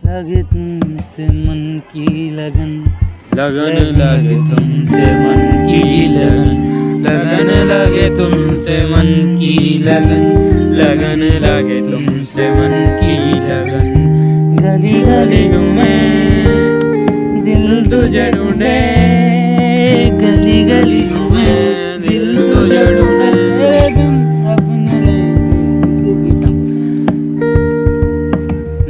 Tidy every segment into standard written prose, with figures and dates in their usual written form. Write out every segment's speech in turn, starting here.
लगे तुमसे मन की लगन, लगन लगे तुमसे मन की लगन, लगन लगे तुमसे मन की लगन, लगन लगे तुमसे मन की लगन। गली गली में दिल तुझे ढूंढे, गली गली में दिल तुझे ढूंढे,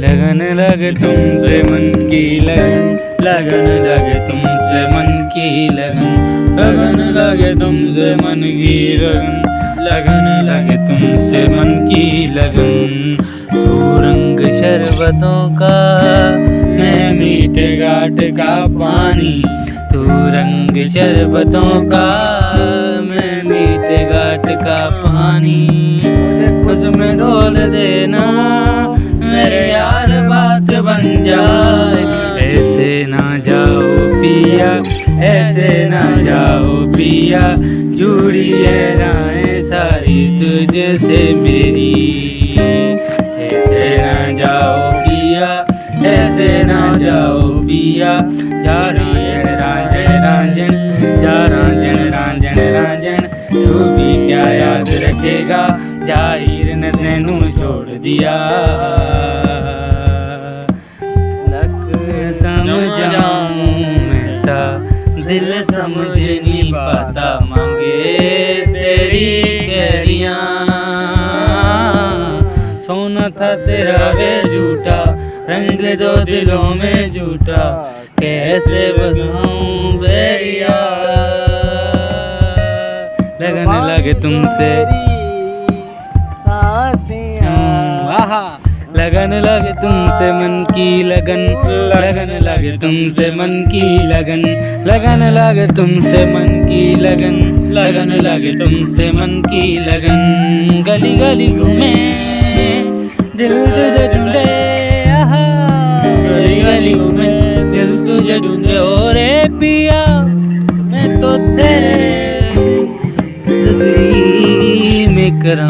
लगन लगे तुमसे मन की लगन, लगन लगे तुमसे मन की लगन, लगन लगे तुमसे मन की लगन, लगन लगे तुमसे मन की लगन। तू रंग शरबतों का, मैं मीठे घाट का पानी, तू रंग शरबतों का, मैं मीठे घाट का पानी। मुझ में डोल देना मेरे यार, बात बन जाए। ऐसे ना जाओ पिया, ऐसे ना जाओ पिया, जुड़ी है राहें सारी तुझसे मेरी। ऐसे ना जाओ पिया, ऐसे ना जाओ पिया, जा रांझन रांझन रांझन, जा रांझन रांझन रांझन। तू भी क्या याद रखेगा, जाहिर ने तेनू छोड़ दिया। समझाऊं मैं था, दिल समझ नहीं पाता, मांगे तेरी कैरियां। सोना था तेरा वे झूठा, रंग दो दिलों में झूठा, कैसे बताऊं बेरिया। लगन लगे तुमसे लगन लगे तुमसे मन की लगन, लगन लगे तुमसे मन की लगन, लगन लगे तुमसे मन की लगन, लगन लगे तुमसे मन की लगन। गली गली घूमे दिल तुझे ढूंढे, गली गली घूमे दिल तुझे ढूंढे। ओ रे पिया मैं तो तेरे तस्वीर में करा